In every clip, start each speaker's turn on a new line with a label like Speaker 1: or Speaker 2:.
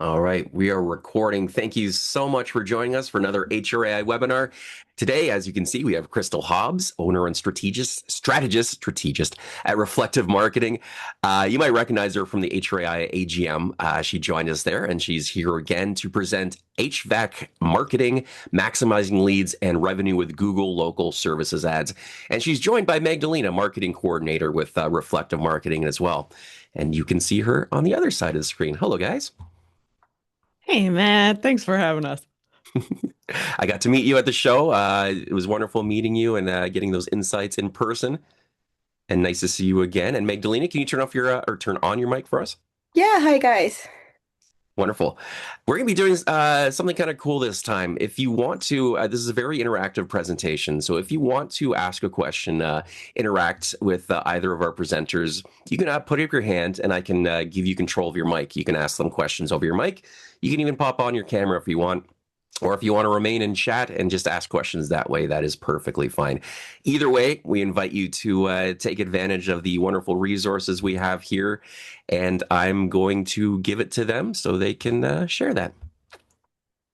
Speaker 1: All right, we are recording. Thank you so much for joining us for another HRAI webinar. Today, as you can see, we have Crystal Hobbs, owner and strategist at Reflective Marketing. You might recognize her from the HRAI AGM. She joined us there, and she's here again to present HVAC marketing, maximizing leads and revenue with Google local services ads. And she's joined by Magdalena, marketing coordinator with Reflective Marketing as well. And you can see her on the other side of the screen. Hello, guys.
Speaker 2: Hey, Matt, thanks for having us.
Speaker 1: I got to meet you at the show. It was wonderful meeting you and getting those insights in person. And nice to see you again. And Magdalena, can you turn off your or turn on your mic for us?
Speaker 3: Yeah, hi guys.
Speaker 1: Wonderful. We're going to be doing something kind of cool this time. If you want to, this is a very interactive presentation. So if you want to ask a question, interact with either of our presenters, you can put up your hand and I can give you control of your mic. You can ask them questions over your mic. You can even pop on your camera if you want. Or if you want to remain in chat and just ask questions that way, that is perfectly fine. Either way, we invite you to take advantage of the wonderful resources we have here, and I'm going to give it to them so they can share that.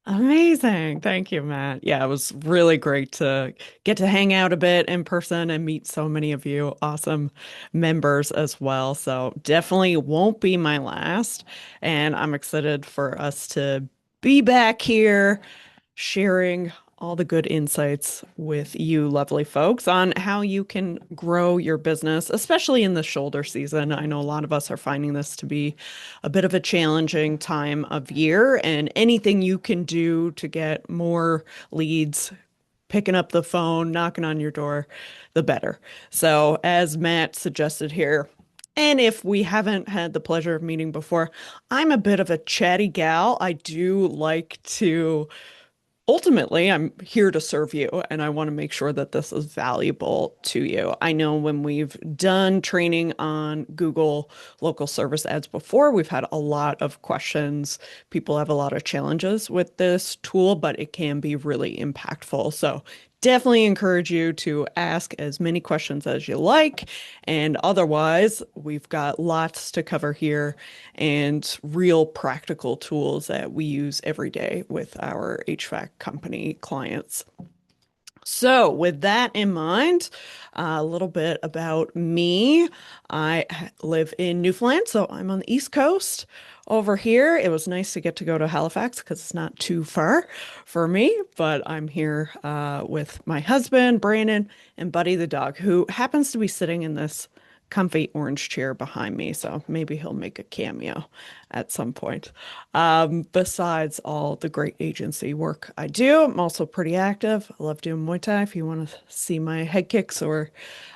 Speaker 2: Amazing. Thank you, Matt. Yeah, it was really great to get to hang out a bit in person and meet so many of you awesome members as well. So definitely won't be my last. And I'm excited for us to be back here sharing all the good insights with you lovely folks on how you can grow your business, especially in the shoulder season. I know a lot of us are finding this to be a bit of a challenging time of year, and anything you can do to get more leads, picking up the phone, knocking on your door, the better. So, as Matt suggested here, and if we haven't had the pleasure of meeting before, I'm a bit of a chatty gal. I do like to ultimately, I'm here to serve you, and I want to make sure that this is valuable to you. I know when we've done training on Google local service ads before, we've had a lot of questions. People have a lot of challenges with this tool, but it can be really impactful. So definitely encourage you to ask as many questions as you like. And otherwise, we've got lots to cover here and real practical tools that we use every day with our HVAC company clients. So, with that in mind, a little bit about me. I live in Newfoundland, so I'm on the East Coast over here. It was nice to get to go to Halifax because it's not too far for me, but I'm here with my husband, Brandon, and Buddy the dog, who happens to be sitting in this comfy orange chair behind me. So maybe he'll make a cameo at some point. Besides all the great agency work I do, I'm also pretty active. I love doing Muay Thai. If you want to see my head kicks or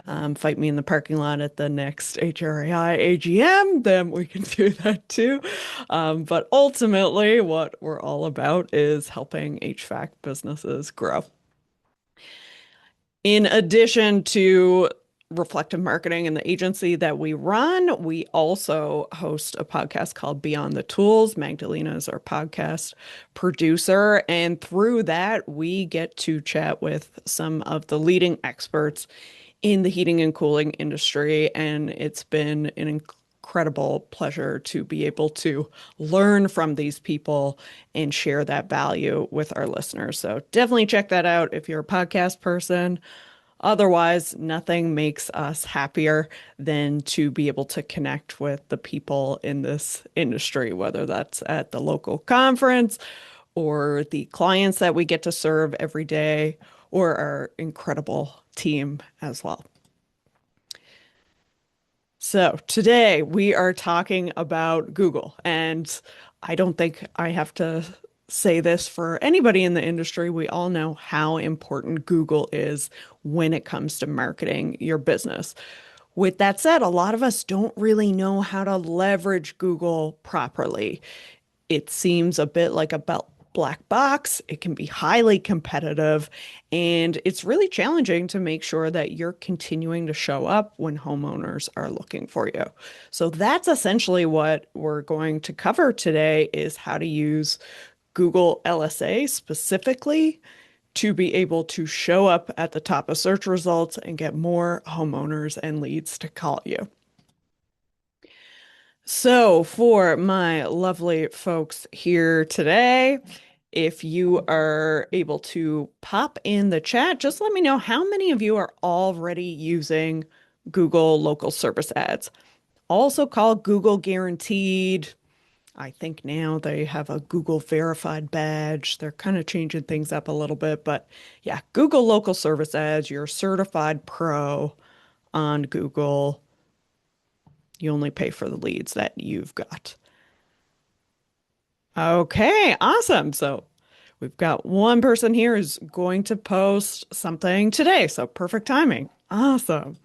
Speaker 2: fight me in the parking lot at the next HRAI AGM, then we can do that too. But ultimately, what we're all about is helping HVAC businesses grow. In addition to Reflective Marketing and the agency that we run, we also host a podcast called Beyond the Tools. Magdalena is our podcast producer. And through that, we get to chat with some of the leading experts in the heating and cooling industry. And it's been an incredible pleasure to be able to learn from these people and share that value with our listeners. So definitely check that out if you're a podcast person. Otherwise, nothing makes us happier than to be able to connect with the people in this industry, whether that's at the local conference or the clients that we get to serve every day or our incredible team as well. So today we are talking about Google, and I don't think I have to say this for anybody in the industry. We all know how important Google is when it comes to marketing your business. With that said, a lot of us don't really know how to leverage Google properly. It seems a bit like a black box. It can be highly competitive, and it's really challenging to make sure that you're continuing to show up when homeowners are looking for you. So that's essentially what we're going to cover today is how to use Google LSA specifically to be able to show up at the top of search results and get more homeowners and leads to call you. So, for my lovely folks here today, if you are able to pop in the chat, just let me know how many of you are already using Google local service ads, also called Google Guaranteed. I think now they have a Google Verified badge. They're kind of changing things up a little bit, but yeah, Google local service ads, you're certified pro on Google. You only pay for the leads that you've got. Okay, awesome. So we've got one person here who's going to post something today. So perfect timing. Awesome.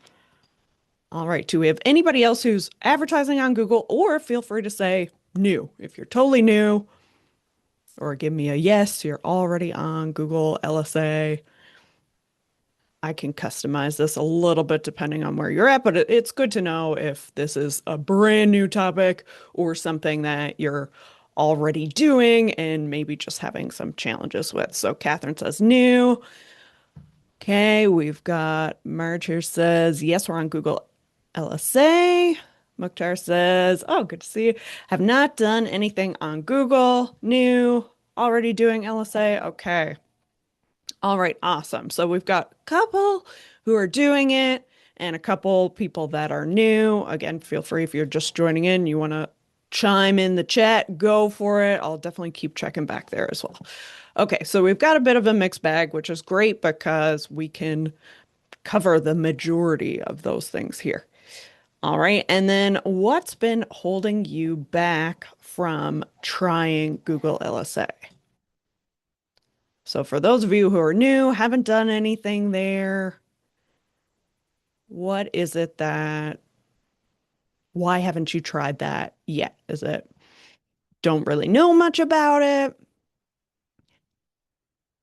Speaker 2: All right. Do we have anybody else who's advertising on Google, or feel free to say new if you're totally new, or give me a yes, you're already on Google LSA. I can customize this a little bit depending on where you're at, but it's good to know if this is a brand new topic or something that you're already doing and maybe just having some challenges with. So Catherine says new. Okay, we've got Marge here says, yes, we're on Google LSA. Mukhtar says, oh, good to see you. Have not done anything on Google. New. Already doing LSA. Okay. All right, awesome. So we've got a couple who are doing it and a couple people that are new. Again, feel free if you're just joining in, you want to chime in the chat, go for it. I'll definitely keep checking back there as well. Okay, so we've got a bit of a mixed bag, which is great because we can cover the majority of those things here. All right, and then what's been holding you back from trying Google LSA? So for those of you who are new, haven't done anything there, what is it that, why haven't you tried that yet? Is it don't really know much about it?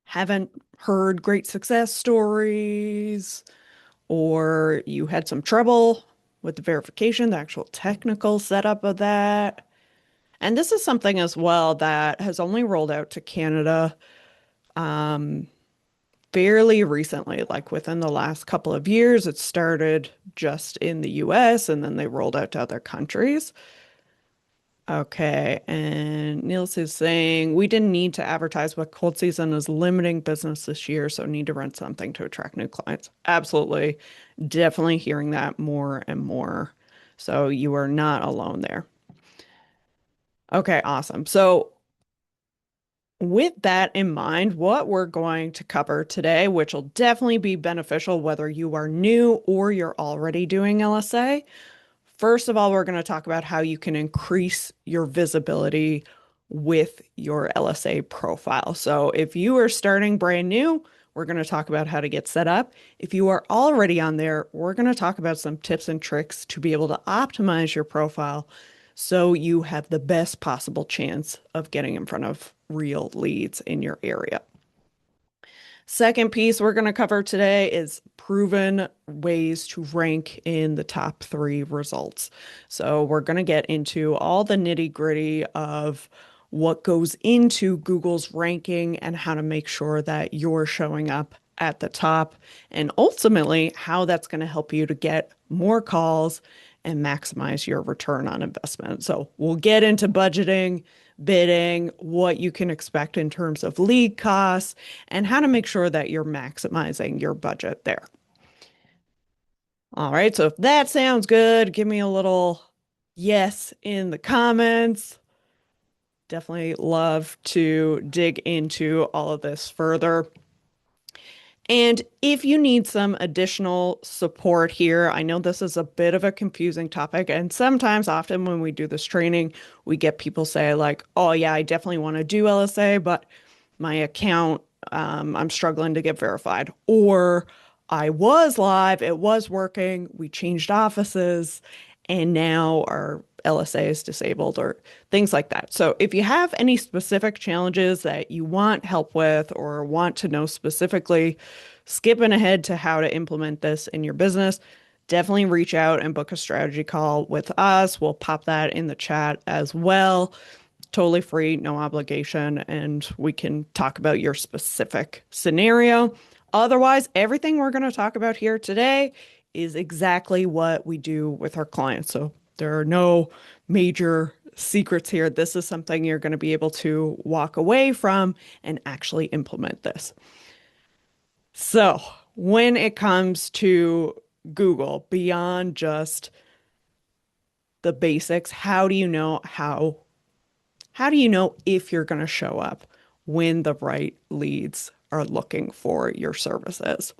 Speaker 2: Haven't heard great success stories? Or you had some trouble with the verification, the actual technical setup of that? And this is something as well that has only rolled out to Canada fairly recently, like within the last couple of years. It started just in the US and then they rolled out to other countries. Okay, and Niels is saying we didn't need to advertise, but cold season is limiting business this year, so need to run something to attract new clients. Absolutely. Definitely hearing that more and more. So you are not alone there. Okay, awesome. So with that in mind, what we're going to cover today, which will definitely be beneficial whether you are new or you're already doing LSA. First of all, we're going to talk about how you can increase your visibility with your LSA profile. So if you are starting brand new, we're going to talk about how to get set up. If you are already on there, we're going to talk about some tips and tricks to be able to optimize your profile so you have the best possible chance of getting in front of real leads in your area. Second piece we're going to cover today is proven ways to rank in the top 3 results. So we're going to get into all the nitty-gritty of what goes into Google's ranking and how to make sure that you're showing up at the top, and ultimately how that's going to help you to get more calls and maximize your return on investment. So we'll get into budgeting, bidding, what you can expect in terms of lead costs, and how to make sure that you're maximizing your budget there. All right, so if that sounds good, give me a little yes in the comments. Definitely love to dig into all of this further. And if you need some additional support here, I know this is a bit of a confusing topic. And sometimes, often when we do this training, we get people say, like, oh, yeah, I definitely want to do LSA, but my account, I'm struggling to get verified. Or I was live, it was working, we changed offices, and now our LSA is disabled, or things like that. So if you have any specific challenges that you want help with or want to know specifically, skipping ahead to how to implement this in your business, definitely reach out and book a strategy call with us. We'll pop that in the chat as well. Totally free, no obligation, and we can talk about your specific scenario. Otherwise, everything we're going to talk about here today is exactly what we do with our clients. So there are no major secrets here. This is something you're going to be able to walk away from and actually implement this. So, when it comes to Google, beyond just the basics, how do you know if you're going to show up when the right leads are looking for your services?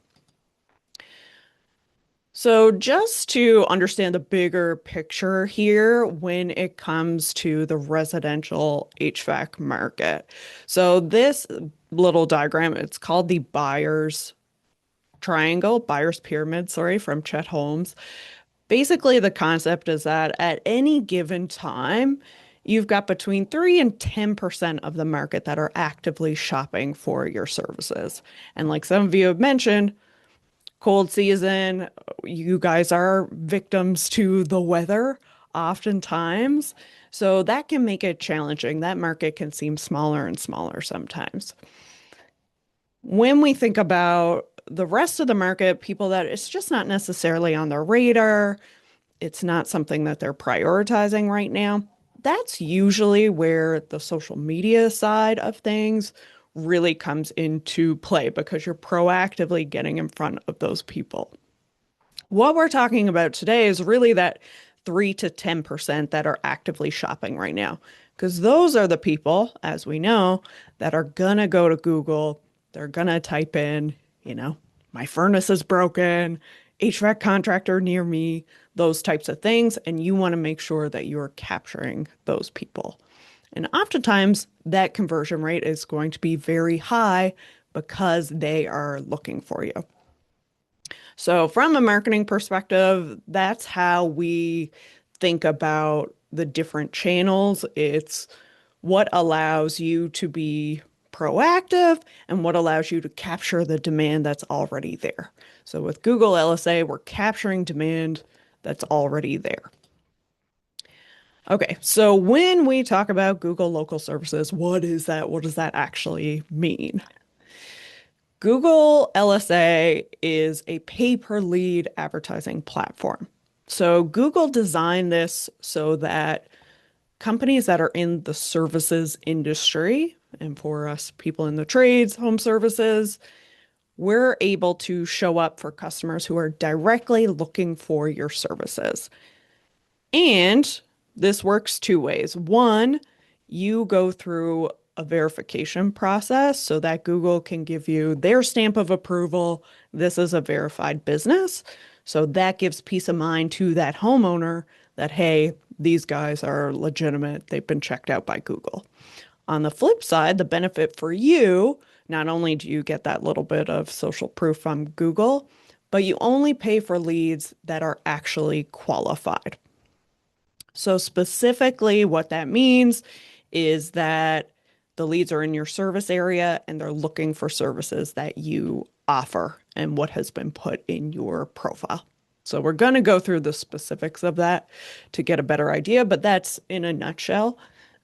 Speaker 2: So, just to understand the bigger picture here when it comes to the residential HVAC market. So, this little diagram, it's called the buyer's pyramid, sorry, from Chet Holmes. Basically, the concept is that at any given time, you've got between 3 and 10% of the market that are actively shopping for your services. And like some of you have mentioned, cold season, you guys are victims to the weather oftentimes. So that can make it challenging. That market can seem smaller and smaller sometimes. When we think about the rest of the market, people that it's just not necessarily on their radar, it's not something that they're prioritizing right now. That's usually where the social media side of things really comes into play because you're proactively getting in front of those people. What we're talking about today is really that 3 to 10% that are actively shopping right now, because those are the people, as we know, that are going to go to Google. They're going to type in, my furnace is broken, HVAC contractor near me, those types of things. And you want to make sure that you're capturing those people. And oftentimes that conversion rate is going to be very high because they are looking for you. So, from a marketing perspective, that's how we think about the different channels. It's what allows you to be proactive and what allows you to capture the demand that's already there. So, with Google LSA, we're capturing demand that's already there. Okay, so when we talk about Google local services, what is that? What does that actually mean? Google LSA is a pay-per-lead advertising platform. So Google designed this so that companies that are in the services industry, and for us people in the trades, home services, we're able to show up for customers who are directly looking for your services. And this works two ways. One, you go through a verification process so that Google can give you their stamp of approval. This is a verified business. So that gives peace of mind to that homeowner that, hey, these guys are legitimate. They've been checked out by Google. On the flip side, the benefit for you, not only do you get that little bit of social proof from Google, but you only pay for leads that are actually qualified. So specifically what that means is that the leads are in your service area and they're looking for services that you offer and what has been put in your profile. So we're going to go through the specifics of that to get a better idea, but that's in a nutshell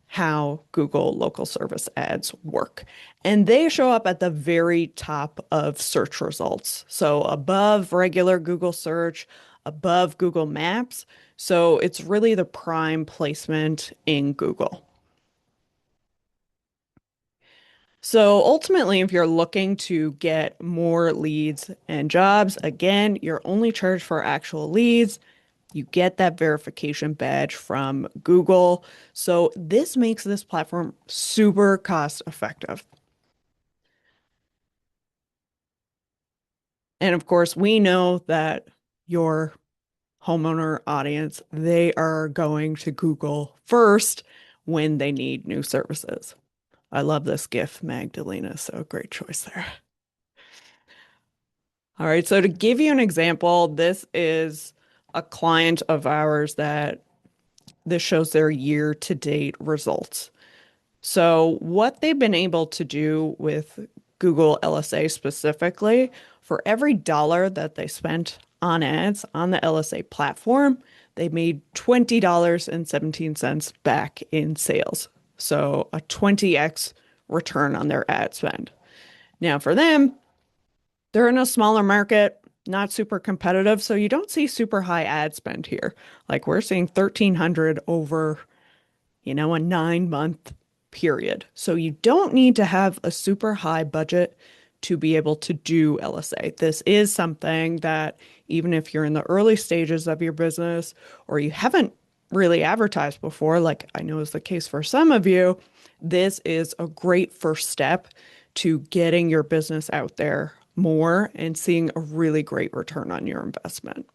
Speaker 2: how Google local service ads work. And they show up at the very top of search results. So above regular Google search, above Google Maps. So it's really the prime placement in Google. So ultimately, if you're looking to get more leads and jobs, again, you're only charged for actual leads. You get that verification badge from Google. So this makes this platform super cost effective. And of course, we know that your homeowner audience, they are going to Google first when they need new services. I love this GIF, Magdalena. So great choice there. All right. So to give you an example, this is a client of ours that this shows their year-to-date results. So what they've been able to do with Google LSA specifically, for every dollar that they spent on ads on the LSA platform, they made $20.17 back in sales. So a 20x return on their ad spend. Now for them, they're in a smaller market. not super competitive, so you don't see super high ad spend here. Like we're seeing 1,300 over, a 9-month period. So you don't need to have a super high budget to be able to do LSA. This is something that even if you're in the early stages of your business or you haven't really advertised before, like I know is the case for some of you, this is a great first step to getting your business out there more and seeing a really great return on your investment.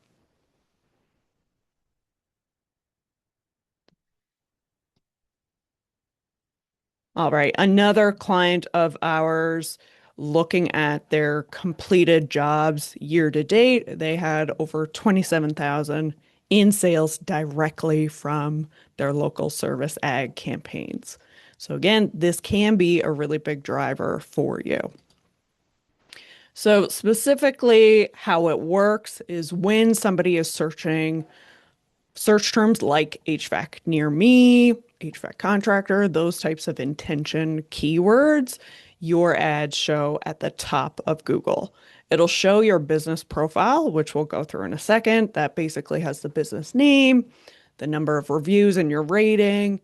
Speaker 2: All right, another client of ours looking at their completed jobs year to date, they had over 27,000 in sales directly from their local service ag campaigns. So again, this can be a really big driver for you. So specifically how it works is when somebody is searching search terms like HVAC near me, HVAC contractor, those types of intention keywords, your ads show at the top of Google. It'll show your business profile, which we'll go through in a second. That basically has the business name, the number of reviews and your rating,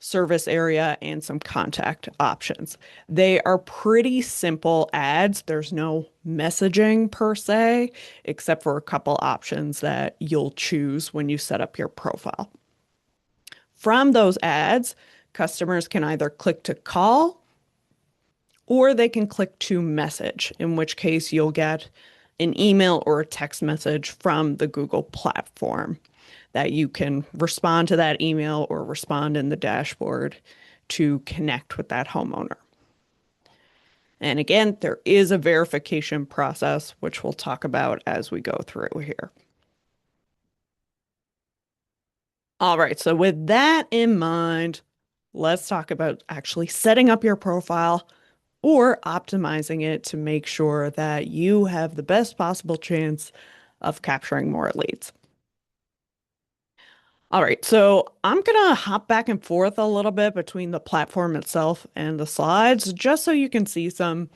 Speaker 2: service area, and some contact options. They are pretty simple ads. There's no messaging per se, except for a couple options that you'll choose when you set up your profile. From those ads, customers can either click to call or they can click to message, in which case you'll get an email or a text message from the Google platform that you can respond to that email or respond in the dashboard to connect with that homeowner. And again, there is a verification process, which we'll talk about as we go through here. All right, so with that in mind, let's talk about actually setting up your profile or optimizing it to make sure that you have the best possible chance of capturing more leads. All right, so I'm gonna hop back and forth a little bit between the platform itself and the slides, just so you can see some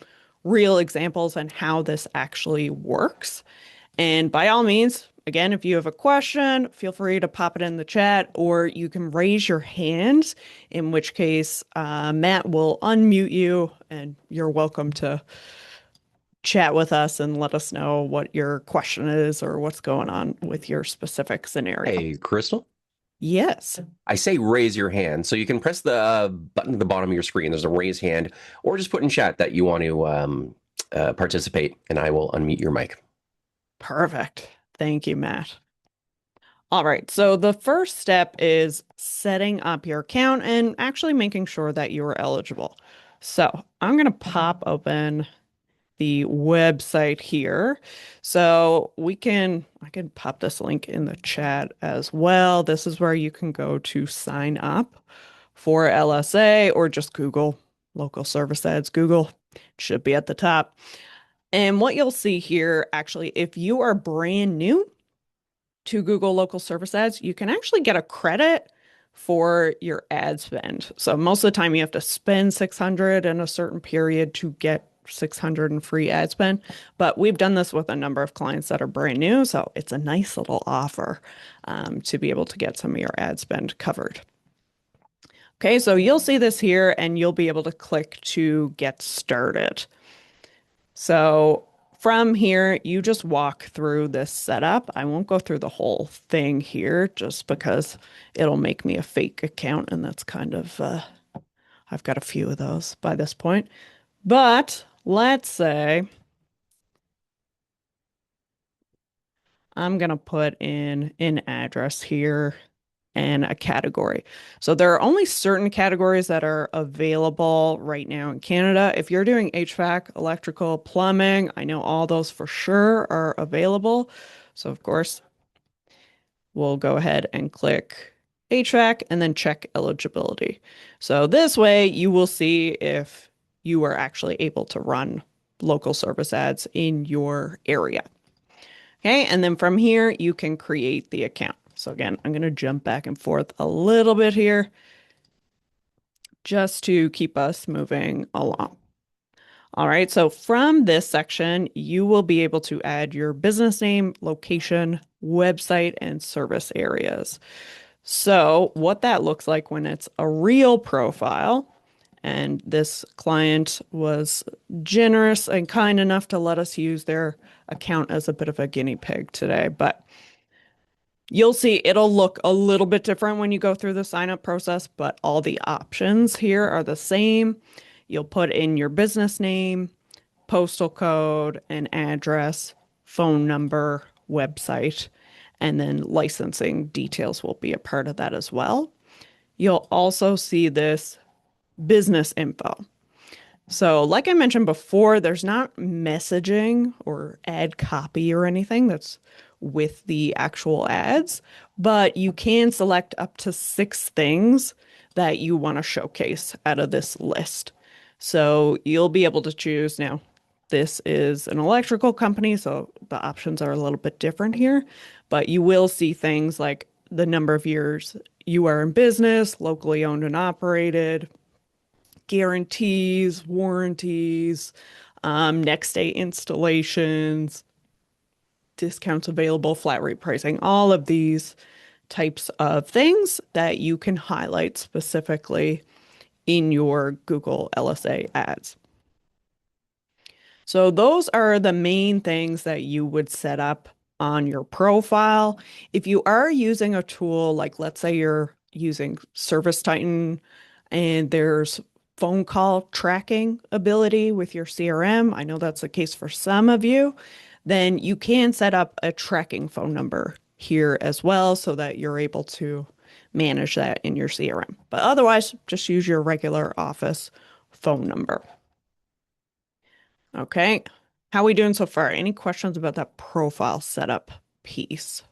Speaker 2: real examples and how this actually works. And by all means, again, if you have a question, feel free to pop it in the chat, or you can raise your hand, in which case Matt will unmute you and you're welcome to chat with us and let us know what your question is or what's going on with your specific scenario.
Speaker 1: Hey, Crystal.
Speaker 2: Yes.
Speaker 1: I say raise your hand. So you can press the button at the bottom of your screen. There's a raise hand, or just put in chat that you want to participate, and I will unmute your mic.
Speaker 2: Perfect. Thank you, Matt. All right, so the first step is setting up your account and actually making sure that you are eligible. So I'm going to pop open the website here. So I can pop this link in the chat as well. This is where you can go to sign up for LSA or just Google local service ads. Google should be at the top. And what you'll see here, actually, if you are brand new to Google local service ads, you can actually get a credit for your ad spend. So most of the time you have to spend 600 in a certain period to get 600 in free ad spend. But we've done this with a number of clients that are brand new. So it's a nice little offer to be able to get some of your ad spend covered. Okay, so you'll see this here and you'll be able to click to get started. So from here, you just walk through this setup. I won't go through the whole thing here just because it'll make me a fake account, and that's kind of, I've got a few of those by this point. But let's say I'm going to put in an address here and a category. So there are only certain categories that are available right now in Canada. If you're doing HVAC, electrical, plumbing, I know all those for sure are available. So of course, we'll go ahead and click HVAC and then check eligibility. So this way you will see if you are actually able to run local service ads in your area. Okay, and then from here, you can create the account. So again, I'm going to jump back and forth a little bit here just to keep us moving along. All right, so from this section, you will be able to add your business name, location, website, and service areas. So, what that looks like when it's a real profile, and this client was generous and kind enough to let us use their account as a bit of a guinea pig today, but you'll see it'll look a little bit different when you go through the sign up process, but all the options here are the same. You'll put in your business name, postal code, an address, phone number, website, and then licensing details will be a part of that as well. You'll also see this business info. So, like I mentioned before, there's not messaging or ad copy or anything that's with the actual ads, but you can select up to 6 things that you want to showcase out of this list. So, you'll be able to choose now. This is an electrical company, so the options are a little bit different here, but you will see things like the number of years you are in business, locally owned and operated, guarantees, warranties, next day installations, discounts available, flat rate pricing, all of these types of things that you can highlight specifically in your Google LSA ads. So those are the main things that you would set up on your profile. If you are using a tool, like let's say you're using Service Titan and there's phone call tracking ability with your CRM, I know that's the case for some of you, then you can set up a tracking phone number here as well so that you're able to manage that in your CRM. But otherwise, just use your regular office phone number. Okay. How are we doing so far? Any questions about that profile setup piece?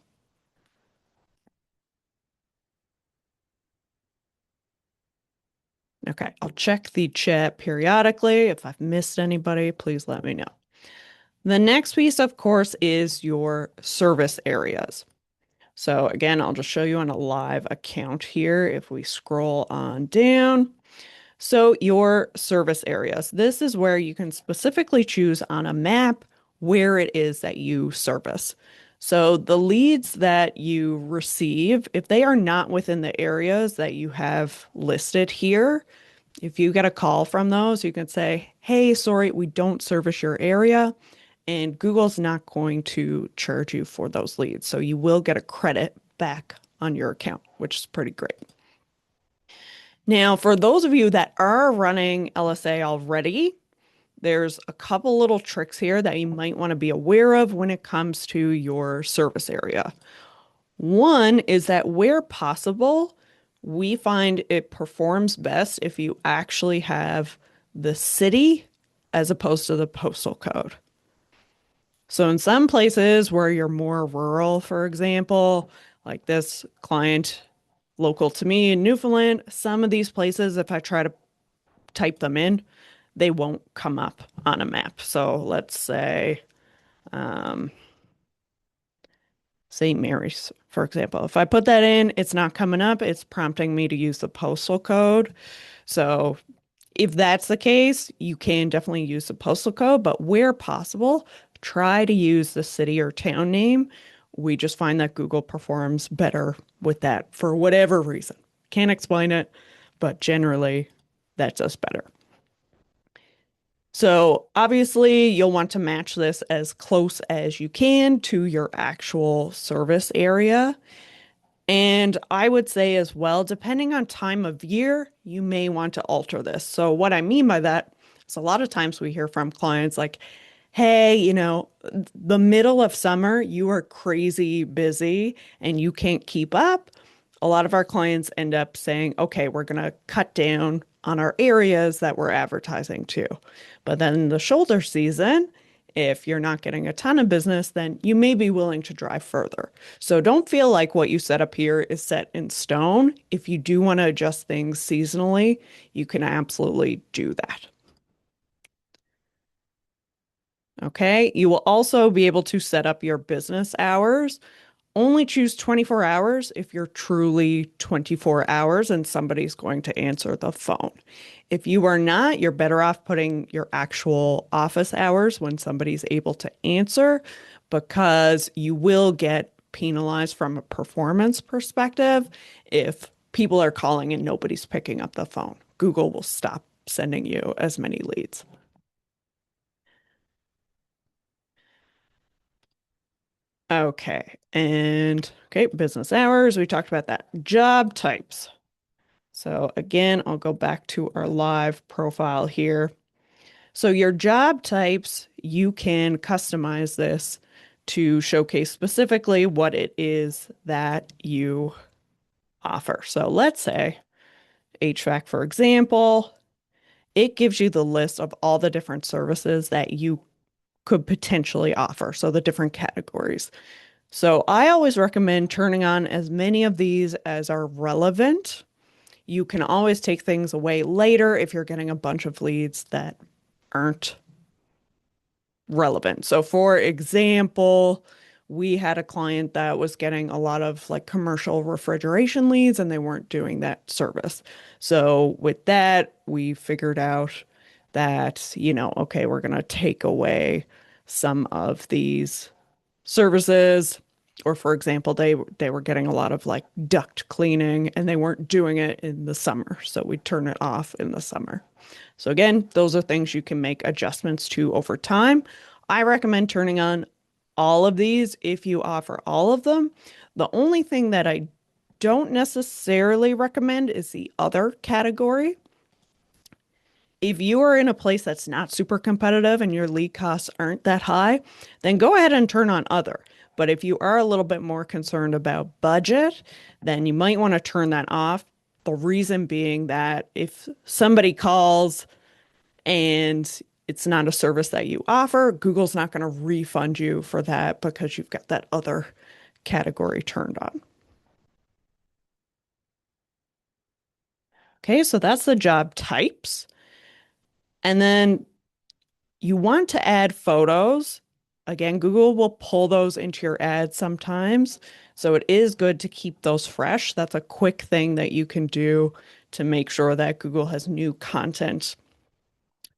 Speaker 2: Okay, I'll check the chat periodically. If I've missed anybody, please let me know. The next piece, of course, is your service areas. So again, I'll just show you on a live account here. If we scroll on down, so your service areas, this is where you can specifically choose on a map where it is that you service. So the leads that you receive, if they are not within the areas that you have listed here, if you get a call from those, you can say, hey, sorry, we don't service your area. And Google's not going to charge you for those leads. So you will get a credit back on your account, which is pretty great. Now, for those of you that are running LSA already, there's a couple little tricks here that you might want to be aware of when it comes to your service area. One is that where possible, we find it performs best if you actually have the city as opposed to the postal code. So in some places where you're more rural, for example, like this client local to me in Newfoundland, some of these places, if I try to type them in, they won't come up on a map. So let's say St. Mary's, for example. If I put that in, it's not coming up. It's prompting me to use the postal code. So if that's the case, you can definitely use the postal code, but where possible, try to use the city or town name. We just find that Google performs better with that for whatever reason. Can't explain it, but generally that does better. So obviously you'll want to match this as close as you can to your actual service area. And I would say as well, depending on time of year, you may want to alter this. So what I mean by that is a lot of times we hear from clients like, hey, the middle of summer, you are crazy busy and you can't keep up. A lot of our clients end up saying, okay, we're going to cut down on our areas that we're advertising to. But then in the shoulder season, if you're not getting a ton of business, then you may be willing to drive further. So don't feel like what you set up here is set in stone. If you do want to adjust things seasonally, you can absolutely do that. Okay, you will also be able to set up your business hours only choose 24 hours if you're truly 24 hours and somebody's going to answer the phone. If you are not, you're better off putting your actual office hours when somebody's able to answer because you will get penalized from a performance perspective if people are calling and nobody's picking up the phone. Google will stop sending you as many leads. Okay. And okay, business hours. We talked about that. Job types. So again, I'll go back to our live profile here. So your job types, you can customize this to showcase specifically what it is that you offer. So let's say HVAC, for example, it gives you the list of all the different services that you could potentially offer. So the different categories. So I always recommend turning on as many of these as are relevant. You can always take things away later if you're getting a bunch of leads that aren't relevant. So for example, we had a client that was getting a lot of like commercial refrigeration leads and they weren't doing that service. So with that, we figured out that, okay, we're going to take away some of these services. Or for example, they were getting a lot of like duct cleaning and they weren't doing it in the summer. So we turn it off in the summer. So again, those are things you can make adjustments to over time. I recommend turning on all of these if you offer all of them. The only thing that I don't necessarily recommend is the other category. If you are in a place that's not super competitive and your lead costs aren't that high, then go ahead and turn on other. But if you are a little bit more concerned about budget, then you might want to turn that off. The reason being that if somebody calls and it's not a service that you offer, Google's not going to refund you for that because you've got that other category turned on. Okay, so that's the job types. And then you want to add photos. Again, Google will pull those into your ads sometimes. So it is good to keep those fresh. That's a quick thing that you can do to make sure that Google has new content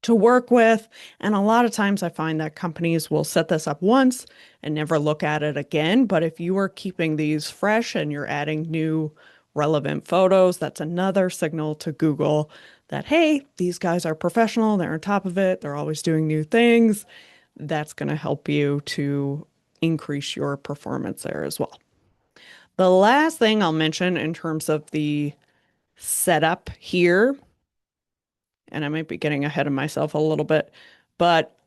Speaker 2: to work with. And a lot of times I find that companies will set this up once and never look at it again. But if you are keeping these fresh and you're adding new relevant photos, that's another signal to Google that, hey, these guys are professional, they're on top of it, they're always doing new things. That's going to help you to increase your performance there as well. The last thing I'll mention in terms of the setup here, and I might be getting ahead of myself a little bit, but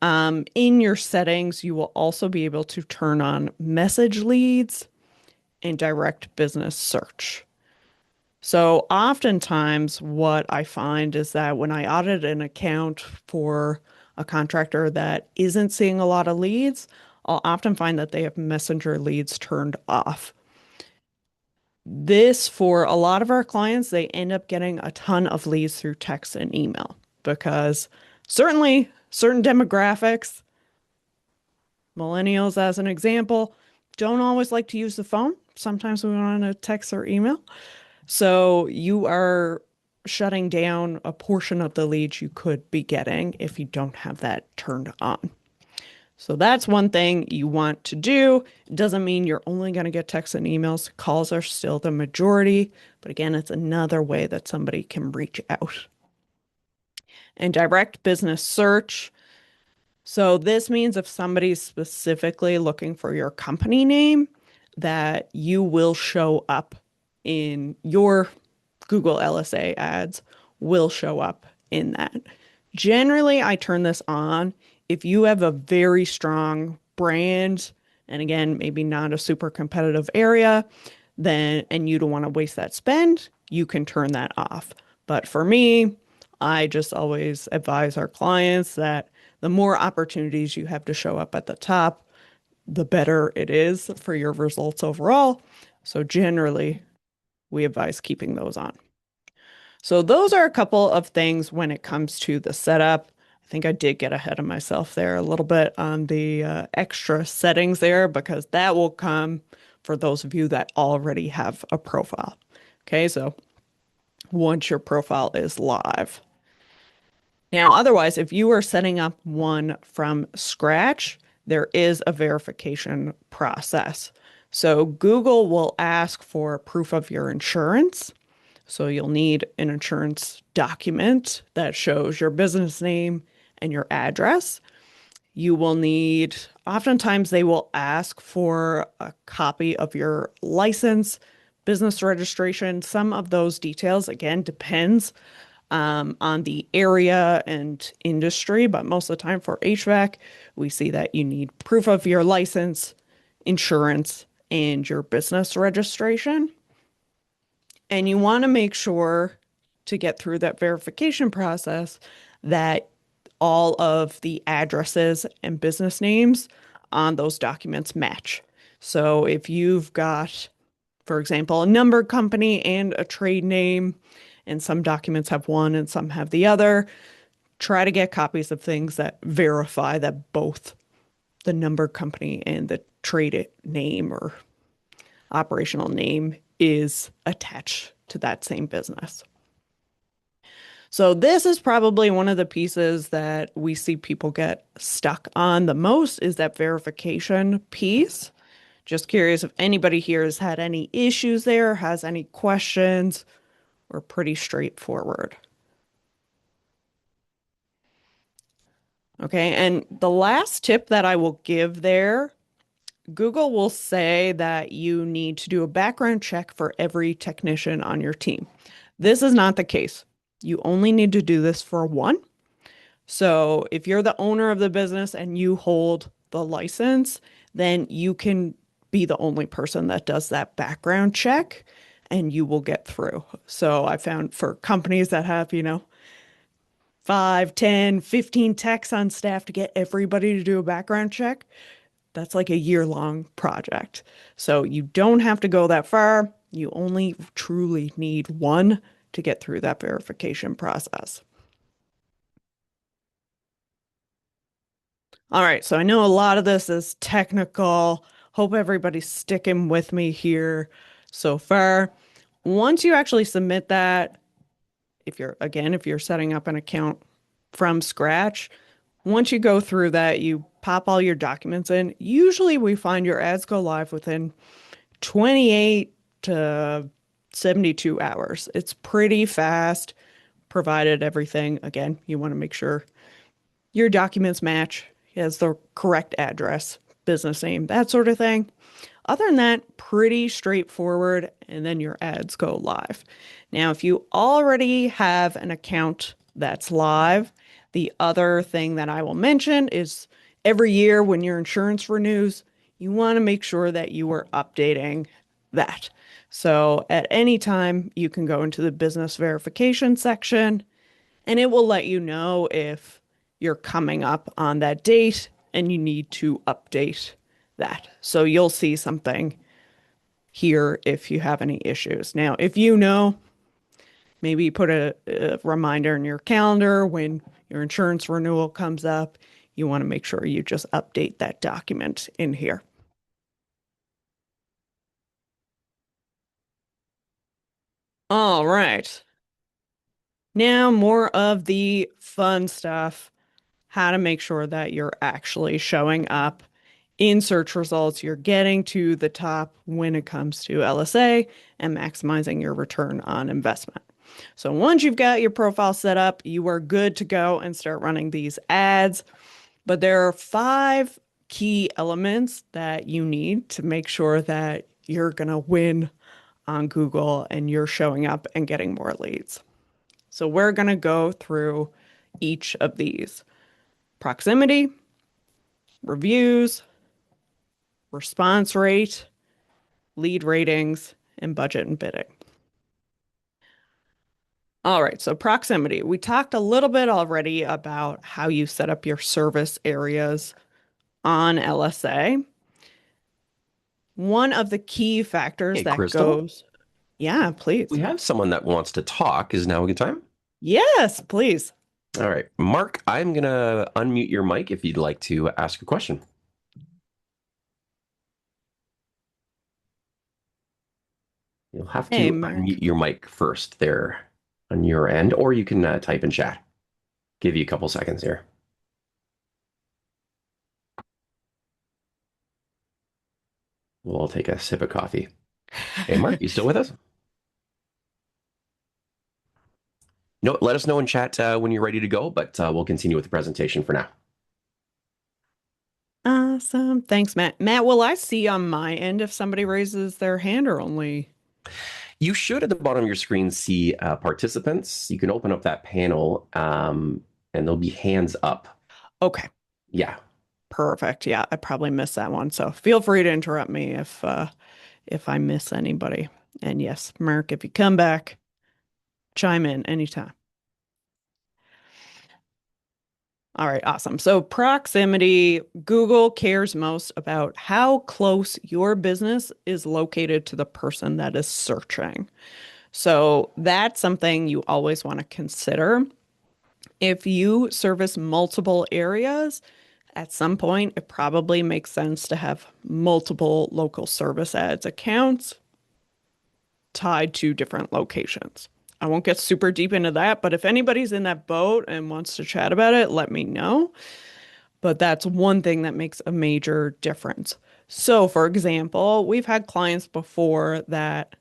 Speaker 2: in your settings, you will also be able to turn on message leads and direct business search. So oftentimes what I find is that when I audit an account for a contractor that isn't seeing a lot of leads, I'll often find that they have messenger leads turned off. This, for a lot of our clients, they end up getting a ton of leads through text and email because certainly certain demographics, millennials as an example, don't always like to use the phone. Sometimes we want to text or email. So you are shutting down a portion of the leads you could be getting if you don't have that turned on. So that's one thing you want to do. It doesn't mean you're only going to get texts and emails. Calls are still the majority, but again, it's another way that somebody can reach out. And direct business search. So this means if somebody's specifically looking for your company name, that you will show up in your Google LSA ads will show up in that. Generally, I turn this on if you have a very strong brand, and again, maybe not a super competitive area, then and you don't want to waste that spend, you can turn that off. But for me, I just always advise our clients that the more opportunities you have to show up at the top, the better it is for your results overall. So generally, we advise keeping those on. So those are a couple of things when it comes to the setup. I think I did get ahead of myself there a little bit on the extra settings there because that will come for those of you that already have a profile. Okay, so once your profile is live. Now, otherwise, if you are setting up one from scratch, there is a verification process. So Google will ask for proof of your insurance. So you'll need an insurance document that shows your business name and your address. You will need, oftentimes, they will ask for a copy of your license, business registration. Some of those details, again, depends on the area and industry, but most of the time for HVAC, we see that you need proof of your license, insurance, and your business registration. And you want to make sure to get through that verification process that all of the addresses and business names on those documents match. So if you've got, for example, a numbered company and a trade name, and some documents have one and some have the other, try to get copies of things that verify that both the numbered company and the trade name or operational name is attached to that same business. So this is probably one of the pieces that we see people get stuck on the most is that verification piece. Just curious if anybody here has had any issues there, has any questions, or pretty straightforward. Okay, and the last tip that I will give there, Google will say that you need to do a background check for every technician on your team. This is not the case. You only need to do this for one. So if you're the owner of the business and you hold the license, then you can be the only person that does that background check and you will get through. So I found for companies that have, 5, 10, 15 techs on staff to get everybody to do a background check, that's like a year-long project. So you don't have to go that far. You only truly need one to get through that verification process. All right, so I know a lot of this is technical. Hope everybody's sticking with me here so far. Once you actually submit that, if you're setting up an account from scratch, once you go through that, you pop all your documents in. Usually we find your ads go live within 28 to 72 hours. It's pretty fast, provided everything, again, you want to make sure your documents match, has the correct address, business name, that sort of thing. Other than that, pretty straightforward, and then your ads go live. Now, if you already have an account that's live, the other thing that I will mention is every year when your insurance renews, you want to make sure that you are updating that. So at any time, you can go into the business verification section and it will let you know if you're coming up on that date and you need to update that. So you'll see something here if you have any issues. Now, if maybe put a reminder in your calendar when your insurance renewal comes up, you want to make sure you just update that document in here. All right. Now, more of the fun stuff, how to make sure that you're actually showing up in search results. You're getting to the top when it comes to LSA and maximizing your return on investment. So once you've got your profile set up, you are good to go and start running these ads. But there are 5 key elements that you need to make sure that you're going to win on Google and you're showing up and getting more leads. So we're going to go through each of these: proximity, reviews, response rate, lead ratings, and budget and bidding. All right, so proximity. We talked a little bit already about how you set up your service areas on LSA. One of the key factors
Speaker 1: Hey,
Speaker 2: that
Speaker 1: Crystal,
Speaker 2: goes, yeah, please.
Speaker 1: we have someone that wants to talk. Is now a good time?
Speaker 2: Yes, please.
Speaker 1: All right, Mark, I'm going to unmute your mic if you'd like to ask a question. You'll have
Speaker 2: Hey,
Speaker 1: to
Speaker 2: Mark.
Speaker 1: unmute your mic first there on your end, or you can type in chat. Give you a couple seconds here. We'll take a sip of coffee. Hey, Mark, you still with us? No, let us know in chat when you're ready to go, but we'll continue with the presentation for now.
Speaker 2: Awesome. Thanks, Matt. Matt, will I see on my end if somebody raises their hand or only?
Speaker 1: You should at the bottom of your screen see participants. You can open up that panel and there'll be hands up.
Speaker 2: Okay,
Speaker 1: Yeah.
Speaker 2: perfect. Yeah, I probably missed that one. So feel free to interrupt me if I miss anybody. And yes, Mark, if you come back, chime in anytime. All right, awesome. So proximity, Google cares most about how close your business is located to the person that is searching. So that's something you always want to consider. If you service multiple areas, at some point, it probably makes sense to have multiple local service ads accounts tied to different locations. I won't get super deep into that, but if anybody's in that boat and wants to chat about it, let me know. But that's one thing that makes a major difference. So, for example, we've had clients before that.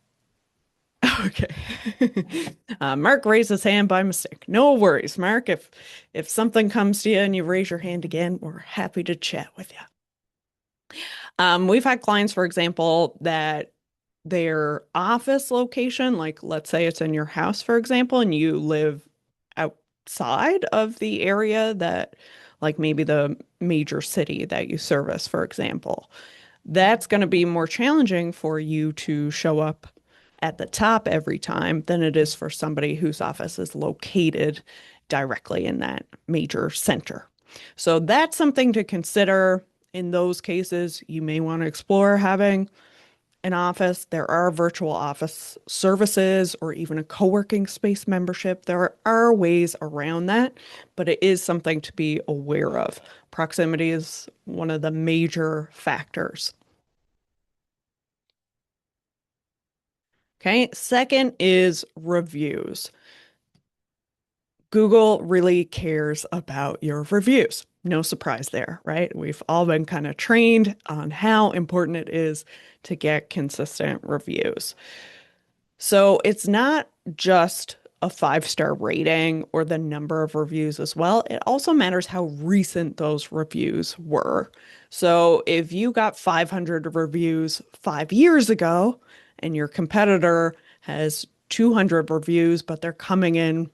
Speaker 2: Okay. Mark raised his hand by mistake. No worries, Mark. If something comes to you and you raise your hand again, we're happy to chat with you. We've had clients, for example, that their office location, like let's say it's in your house, for example, and you live outside of the area that, like maybe the major city that you service, for example, that's going to be more challenging for you to show up at the top every time than it is for somebody whose office is located directly in that major center. So that's something to consider. In those cases, you may want to explore having an office. There are virtual office services or even a co-working space membership. There are ways around that, but it is something to be aware of. Proximity is one of the major factors. Okay, second is reviews. Google really cares about your reviews. No surprise there, right? We've all been kind of trained on how important it is to get consistent reviews. So it's not just a 5-star rating or the number of reviews as well. It also matters how recent those reviews were. So if you got 500 reviews 5 years ago and your competitor has 200 reviews, but they're coming in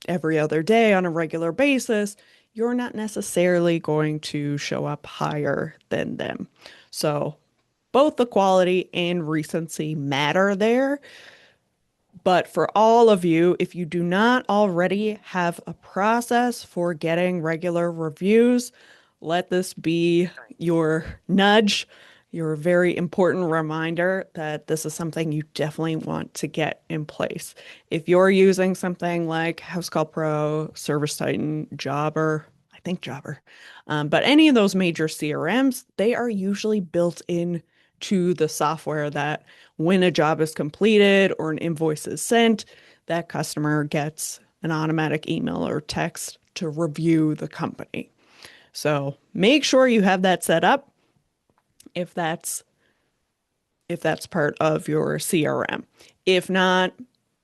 Speaker 2: every other day on a regular basis, you're not necessarily going to show up higher than them. So both the quality and recency matter there. But for all of you, if you do not already have a process for getting regular reviews, let this be your nudge, your very important reminder that this is something you definitely want to get in place. If you're using something like House Call Pro, Service Titan, Jobber, I think Jobber, but any of those major CRMs, they are usually built in to the software that when a job is completed or an invoice is sent, that customer gets an automatic email or text to review the company. So make sure you have that set up if that's part of your CRM. If not,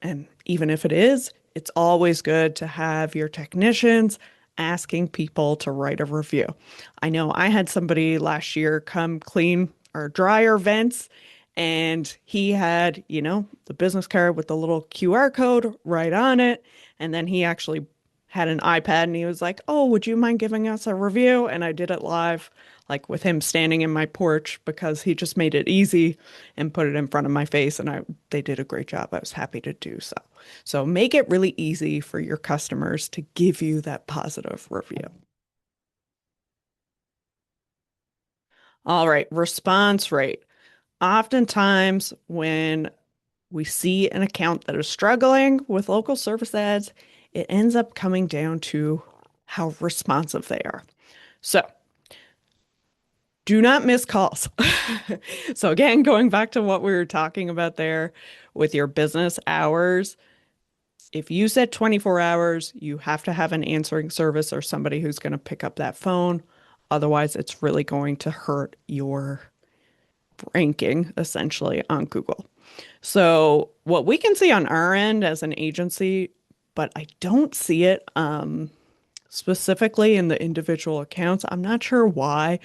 Speaker 2: and even if it is, it's always good to have your technicians asking people to write a review. I know I had somebody last year come clean our dryer vents, and he had, the business card with the little QR code right on it. And then he actually had an iPad and he was like, "Oh, would you mind giving us a review?" And I did it live, like with him standing in my porch because he just made it easy and put it in front of my face. And they did a great job. I was happy to do so. So make it really easy for your customers to give you that positive review. All right, response rate. Oftentimes, when we see an account that is struggling with local service ads, it ends up coming down to how responsive they are. So do not miss calls. So again, going back to what we were talking about there with your business hours, if you said 24 hours, you have to have an answering service or somebody who's going to pick up that phone. Otherwise, it's really going to hurt your ranking essentially on Google. So, what we can see on our end as an agency, but I don't see it specifically in the individual accounts. I'm not sure why,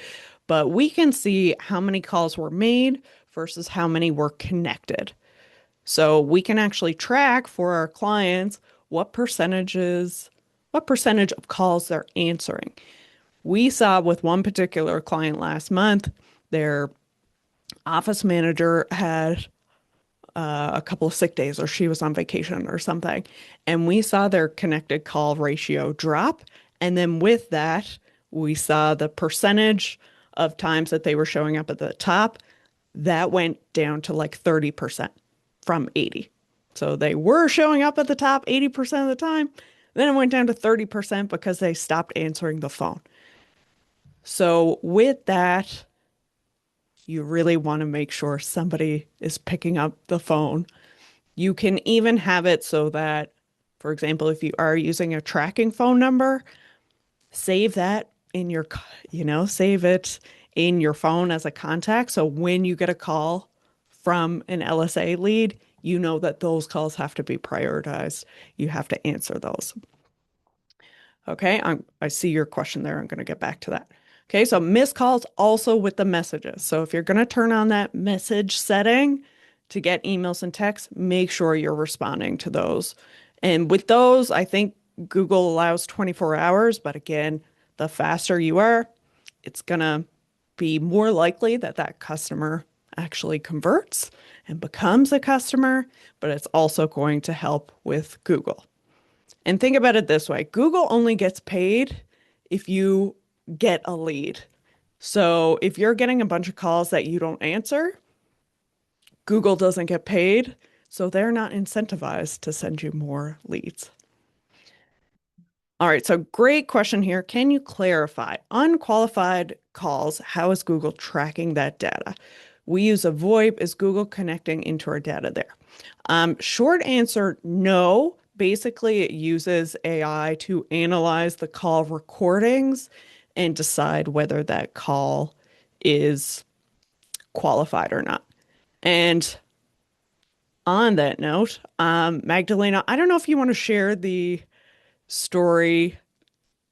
Speaker 2: but we can see how many calls were made versus how many were connected. So we can actually track for our clients what percentage of calls they're answering. We saw with one particular client last month, their office manager had a couple of sick days or she was on vacation or something. And we saw their connected call ratio drop. And then with that, we saw the percentage of times that they were showing up at the top that went down to like 30% from 80. So they were showing up at the top 80% of the time. Then it went down to 30% because they stopped answering the phone. So with that, you really want to make sure somebody is picking up the phone. You can even have it so that, for example, if you are using a tracking phone number, save that in your, save it in your phone as a contact. So when you get a call from an LSA lead, you know that those calls have to be prioritized. You have to answer those. Okay, I see your question there. I'm going to get back to that. Okay, so missed calls also with the messages. So if you're going to turn on that message setting to get emails and texts, make sure you're responding to those. And with those, I think Google allows 24 hours, but again, the faster you are, it's going to be more likely that that customer actually converts and becomes a customer, but it's also going to help with Google. And think about it this way, Google only gets paid if you get a lead. So if you're getting a bunch of calls that you don't answer, Google doesn't get paid. So they're not incentivized to send you more leads. All right, so great question here. Can you clarify unqualified calls? How is Google tracking that data? We use a VoIP. Is Google connecting into our data there? Short answer, no. Basically, it uses AI to analyze the call recordings and decide whether that call is qualified or not. And on that note, Magdalena, I don't know if you want to share the story.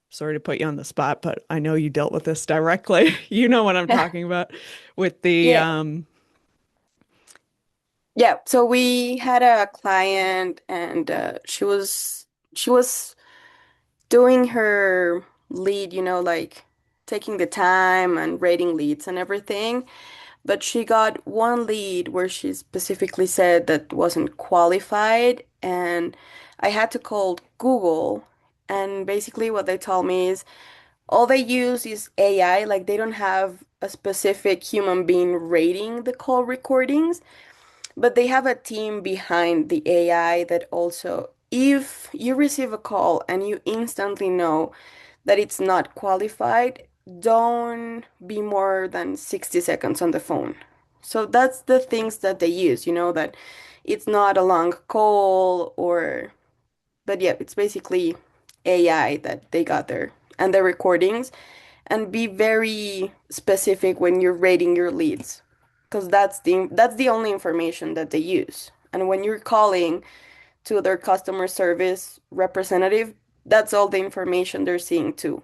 Speaker 2: Sorry to put you on the spot, but I know you dealt with this directly. You know what I'm talking about with the
Speaker 3: Yeah, yeah. So we had a client, and she was doing her lead, like taking the time and rating leads and everything. But she got one lead where she specifically said that wasn't qualified, and I had to call Google. And basically, what they told me is all they use is AI, like they don't have a specific human being rating the call recordings. But they have a team behind the AI that also, if you receive a call and you instantly know that it's not qualified, don't be more than 60 seconds on the phone. So that's the things that they use, that it's not a long call but yeah, it's basically AI that they got there and the recordings, and be very specific when you're rating your leads because that's the only information that they use. And when you're calling to their customer service representative, that's all the information they're seeing too.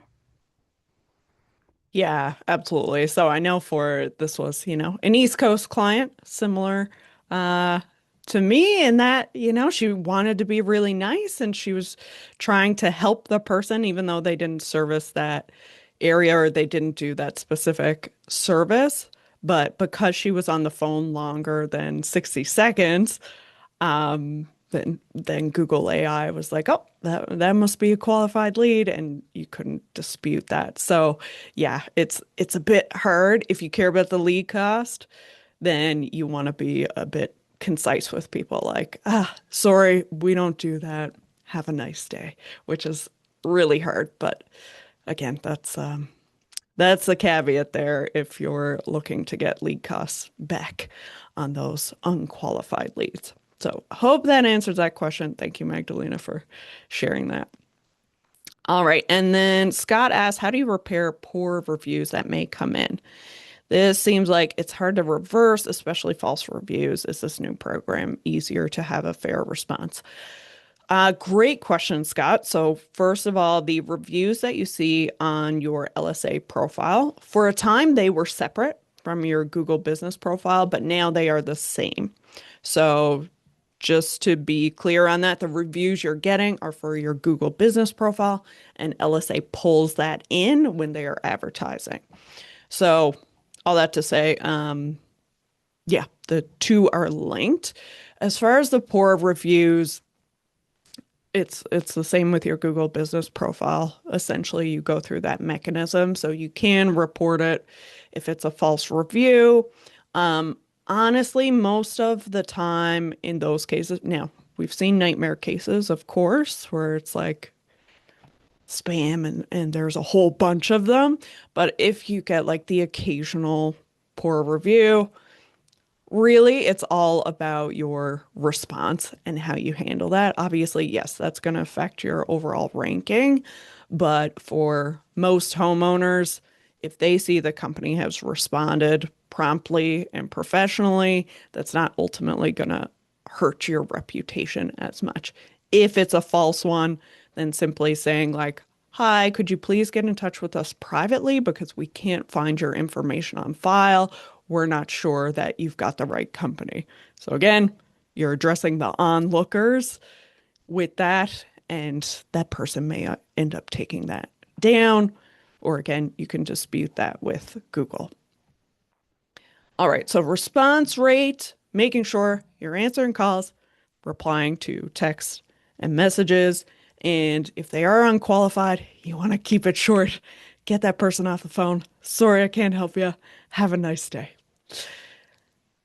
Speaker 2: Yeah, absolutely. So I know for this was, an East Coast client, similar uh to me in that, she wanted to be really nice and she was trying to help the person even though they didn't service that area or they didn't do that specific service. But because she was on the phone longer than 60 seconds, then Google AI was like, oh, that must be a qualified lead, and you couldn't dispute that. So yeah, it's a bit hard. If you care about the lead cost, then you want to be a bit concise with people like, sorry, we don't do that. Have a nice day, which is really hard. But again, that's the caveat there if you're looking to get lead costs back on those unqualified leads. So hope that answers that question. Thank you, Magdalena, for sharing that. All right. And then Scott asked, how do you repair poor reviews that may come in? This seems like it's hard to reverse, especially false reviews. Is this new program easier to have a fair response? Great question, Scott. So, first of all, the reviews that you see on your LSA profile, for a time they were separate from your Google business profile, but now they are the same. So, just to be clear on that, the reviews you're getting are for your Google business profile, and LSA pulls that in when they are advertising. So, all that to say, yeah, the two are linked. As far as the poor reviews, it's the same with your Google business profile. Essentially, you go through that mechanism so you can report it if it's a false review. Honestly, most of the time in those cases, now we've seen nightmare cases, of course, where it's like spam and there's a whole bunch of them. But if you get like the occasional poor review, really, it's all about your response and how you handle that. Obviously, yes, that's going to affect your overall ranking. But for most homeowners, if they see the company has responded promptly and professionally, that's not ultimately going to hurt your reputation as much. If it's a false one, then simply saying, like, hi, could you please get in touch with us privately because we can't find your information on file. We're not sure that you've got the right company. So again, you're addressing the onlookers with that, and that person may end up taking that down. Or again, you can dispute that with Google. All right, so response rate, making sure you're answering calls, replying to text and messages. And if they are unqualified, you want to keep it short. Get that person off the phone. Sorry, I can't help you. Have a nice day.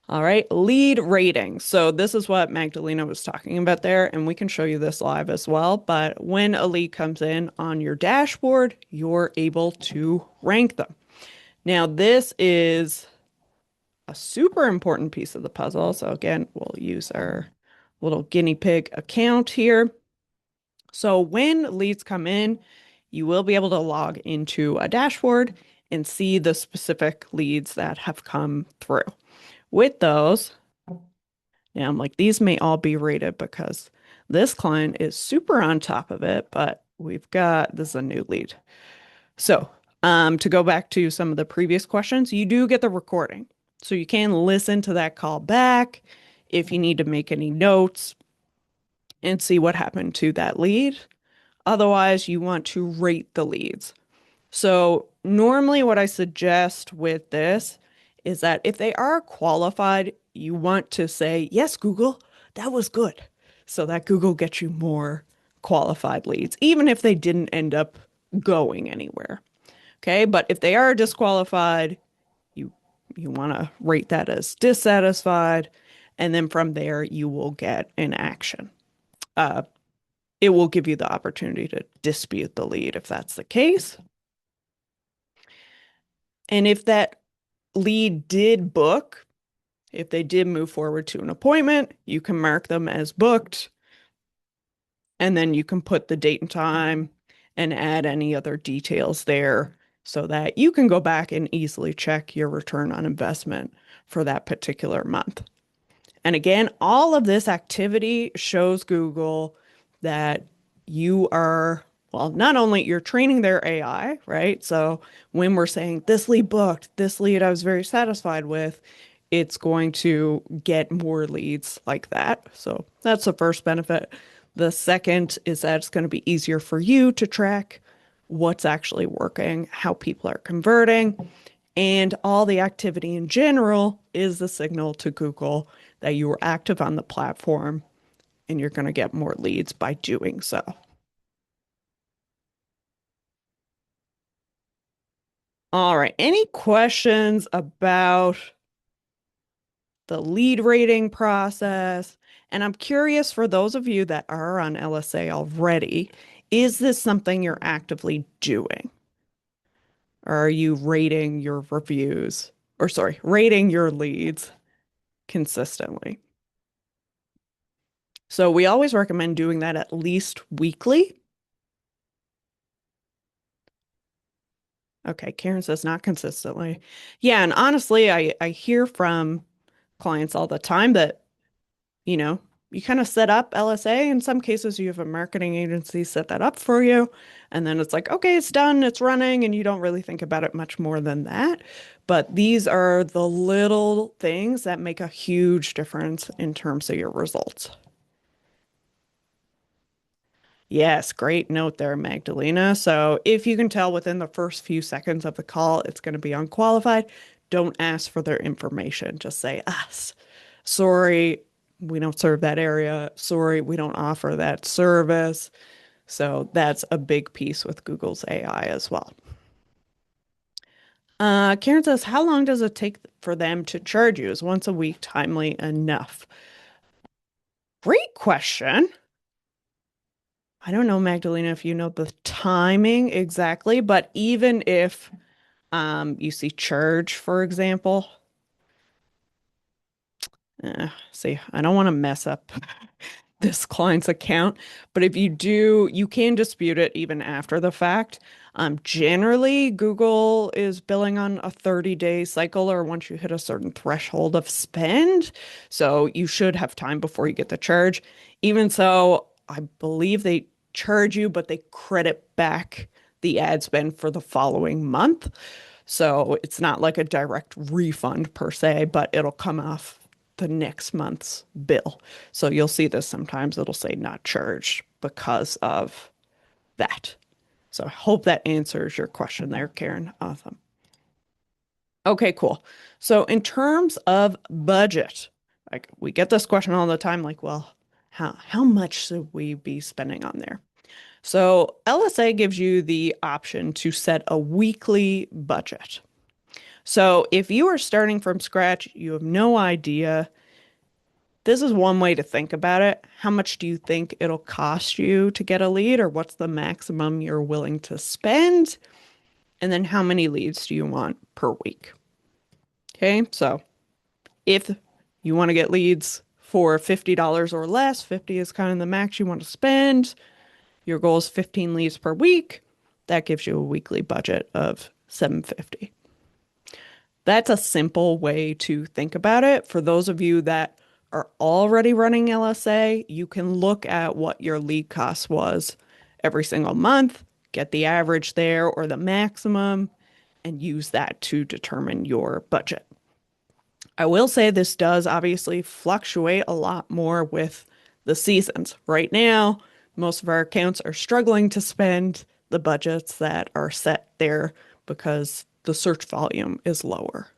Speaker 2: All right, lead rating. So this is what Magdalena was talking about there, and we can show you this live as well. But when a lead comes in on your dashboard, you're able to rank them. Now, this is a super important piece of the puzzle. So again, we'll use our little guinea pig account here. So when leads come in, you will be able to log into a dashboard and see the specific leads that have come through. With those, now I'm like, these may all be rated because this client is super on top of it, but this is a new lead. So to go back to some of the previous questions, you do get the recording. So you can listen to that call back if you need to make any notes and see what happened to that lead. Otherwise, you want to rate the leads. So normally what I suggest with this is that if they are qualified, you want to say, yes, Google, that was good. So that Google gets you more qualified leads, even if they didn't end up going anywhere. Okay, but if they are disqualified, you want to rate that as dissatisfied, and then from there you will get an action. It will give you the opportunity to dispute the lead if that's the case. And if that lead did book, if they did move forward to an appointment, you can mark them as booked, and then you can put the date and time and add any other details there so that you can go back and easily check your return on investment for that particular month. And again, all of this activity shows Google that you are, well, not only you're training their AI, right? So when we're saying this lead booked, this lead I was very satisfied with, it's going to get more leads like that. So that's the first benefit. The second is that it's going to be easier for you to track what's actually working, how people are converting, and all the activity in general is the signal to Google that you were active on the platform and you're going to get more leads by doing so. All right. Any questions about the lead rating process? And I'm curious, for those of you that are on LSA already, is this something you're actively doing? Or are you rating your reviews, or sorry, rating your leads consistently? So we always recommend doing that at least weekly. Okay, Karen says not consistently. Yeah, and honestly, I hear from clients all the time that, you know, you kind of set up LSA. In some cases, you have a marketing agency set that up for you. And then it's like, okay, it's done, it's running, and you don't really think about it much more than that. But these are the little things that make a huge difference in terms of your results. Yes, great note there, Magdalena. So if you can tell within the first few seconds of the call, it's going to be unqualified, don't ask for their information. Just say, sorry, we don't serve that area. Sorry, we don't offer that service. So that's a big piece with Google's AI as well. Karen says, how long does it take for them to charge you? Is once a week timely enough? Great question. I don't know, Magdalena, if you know the timing exactly, but even if you see charge, for example, see, I don't want to mess up this client's account, but if you do, you can dispute it even after the fact. Generally, Google is billing on a 30-day cycle or once you hit a certain threshold of spend. So you should have time before you get the charge. Even so, I believe they charge you, but they credit back the ad spend for the following month. So it's not like a direct refund per se, but it'll come off the next month's bill. So you'll see this sometimes, it'll say not charged because of that. So I hope that answers your question there, Karen. Awesome. Okay, cool. So in terms of budget, like we get this question all the time, like, well, how much should we be spending on there? So LSA gives you the option to set a weekly budget. So if you are starting from scratch, you have no idea. This is one way to think about it. How much do you think it'll cost you to get a lead, or what's the maximum you're willing to spend? And then how many leads do you want per week? Okay, so if you want to get leads for $50 or less, 50 is kind of the max you want to spend. Your goal is 15 leads per week. That gives you a weekly budget of $750. That's a simple way to think about it. For those of you that are already running LSA, you can look at what your lead cost was every single month, get the average there or the maximum, and use that to determine your budget. I will say this does obviously fluctuate a lot more with the seasons. Right now, most of our accounts are struggling to spend the budgets that are set there because the search volume is lower.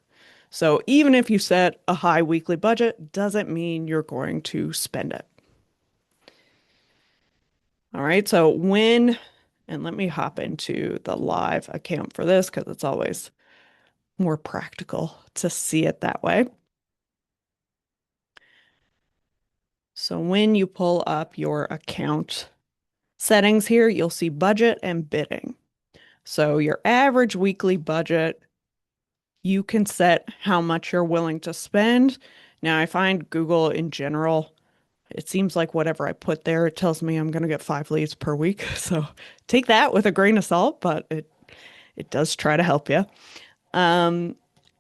Speaker 2: So even if you set a high weekly budget, doesn't mean you're going to spend it. All right, so and let me hop into the live account for this because it's always more practical to see it that way. So when you pull up your account settings here, you'll see budget and bidding. So your average weekly budget, you can set how much you're willing to spend. Now, I find Google in general, it seems like whatever I put there, it tells me I'm going to get 5 leads per week. So take that with a grain of salt, but it does try to help you.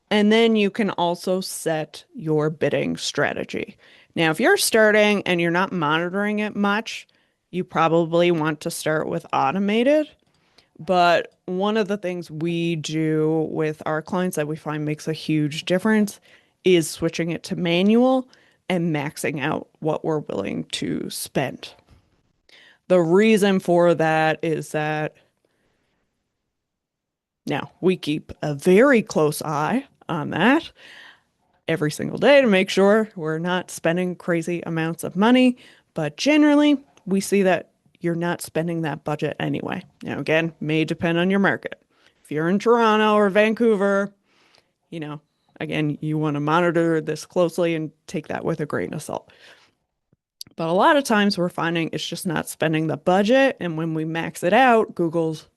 Speaker 2: And then you can also set your bidding strategy. Now, if you're starting and you're not monitoring it much, you probably want to start with automated. But one of the things we do with our clients that we find makes a huge difference is switching it to manual and maxing out what we're willing to spend. The reason for that is that now we keep a very close eye on that every single day to make sure we're not spending crazy amounts of money. But generally, we see that you're not spending that budget anyway. Now, again, may depend on your market. If you're in Toronto or Vancouver, again, you want to monitor this closely and take that with a grain of salt. But a lot of times we're finding it's just not spending the budget. And when we max it out, Google's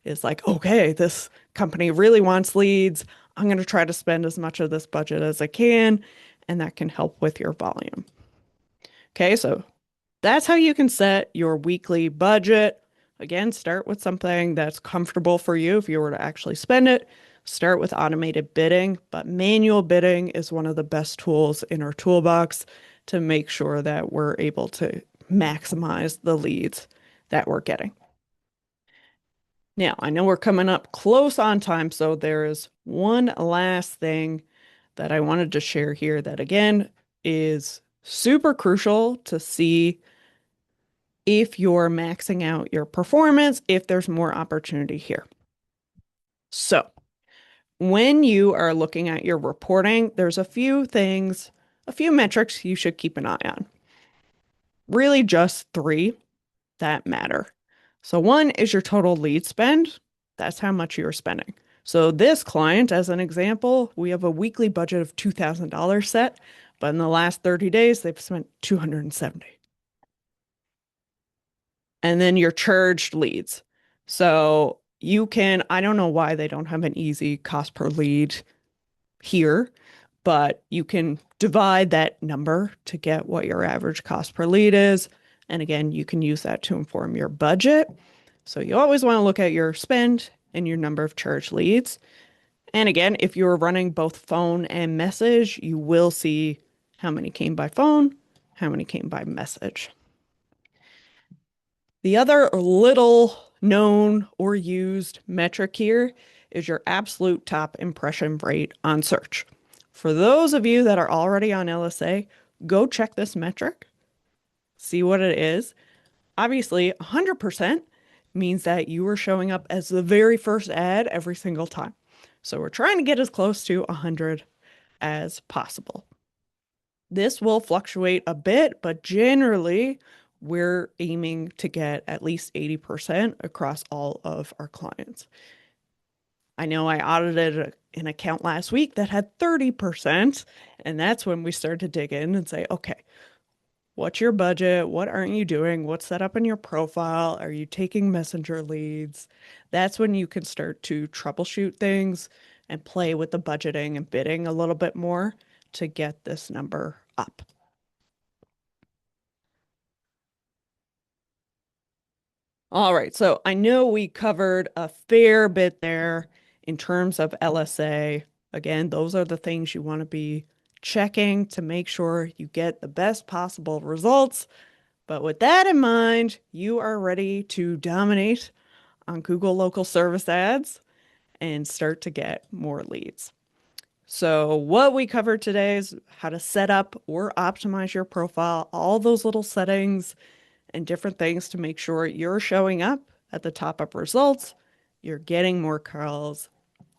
Speaker 2: is like, okay, this company really wants leads. I'm going to try to spend as much of this budget as I can, and that can help with your volume. Okay, so That's how you can set your weekly budget. Again, start with something that's comfortable for you if you were to actually spend it. Start with automated bidding, but manual bidding is one of the best tools in our toolbox to make sure that we're able to maximize the leads that we're getting. Now, I know we're coming up close on time, so there is one last thing that I wanted to share here that, again, is super crucial to see if you're maxing out your performance, if there's more opportunity here. So, when you are looking at your reporting, there's a few things, a few metrics you should keep an eye on. Really, just three that matter. So, one is your total lead spend. That's how much you're spending. So, this client, as an example, we have a weekly budget of $2,000 set, but in the last 30 days, they've spent 270. And then your charged leads. So you can, I don't know why they don't have an easy cost per lead here, but you can divide that number to get what your average cost per lead is. And again, you can use that to inform your budget. So you always want to look at your spend and your number of charged leads. And again, if you're running both phone and message, you will see how many came by phone, how many came by message. The other little known or used metric here is your absolute top impression rate on search. For those of you that are already on LSA, go check this metric, see what it is. Obviously, 100% means that you are showing up as the very first ad every single time. So we're trying to get as close to 100 as possible. This will fluctuate a bit, but generally, we're aiming to get at least 80% across all of our clients. I know I audited an account last week that had 30%, and that's when we started to dig in and say, okay, what's your budget? What aren't you doing? What's set up in your profile? Are you taking messenger leads? That's when you can start to troubleshoot things and play with the budgeting and bidding a little bit more to get this number up. All right, so I know we covered a fair bit there in terms of LSA. Again, those are the things you want to be checking to make sure you get the best possible results. But with that in mind, you are ready to dominate on Google local service ads and start to get more leads. So what we covered today is how to set up or optimize your profile, all those little settings and different things to make sure you're showing up at the top of results, you're getting more calls,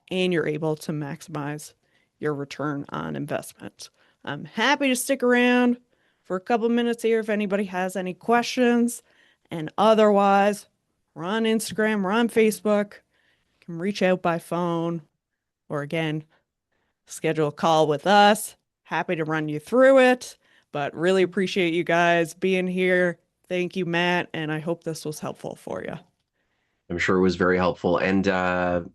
Speaker 2: and you're able to maximize your return on investment. I'm happy to stick around for a couple minutes here if anybody has any questions. And otherwise, we're on Instagram, we're on Facebook, you can reach out by phone, or again, schedule a call with us. Happy to run you through it, but really appreciate you guys being here. Thank you, Matt, and I hope this was helpful for you.
Speaker 1: I'm sure it was very helpful. And,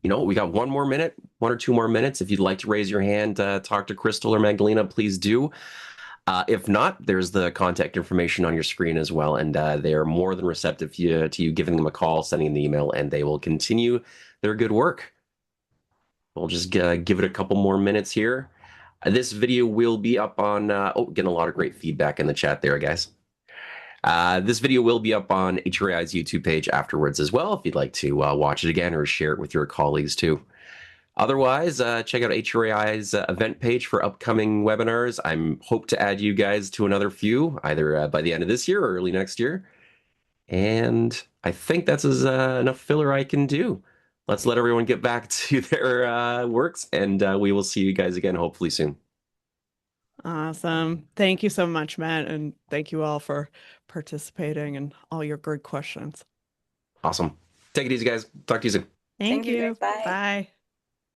Speaker 1: we got one more minute, 1 or 2 more minutes. If you'd like to raise your hand, talk to Crystal or Magdalena, please do. If not, there's the contact information on your screen as well. And they are more than receptive to you giving them a call, sending an email, and they will continue their good work. We'll just give it a couple more minutes here. This video will be up on, getting a lot of great feedback in the chat there, guys. This video will be up on HRAI's YouTube page afterwards as well, if you'd like to watch it again or share it with your colleagues too. Otherwise, check out HRAI's event page for upcoming webinars. I hope to add you guys to another few, either by the end of this year or early next year. And I think that's enough filler I can do. Let's let everyone get back to their works, and we will see you guys again hopefully soon.
Speaker 2: Awesome. Thank you so much, Matt, and thank you all for participating and all your great questions.
Speaker 1: Awesome. Take it easy, guys. Talk to you soon.
Speaker 2: Thank
Speaker 3: Thank you,
Speaker 2: you.
Speaker 3: guys. Bye.
Speaker 2: Bye.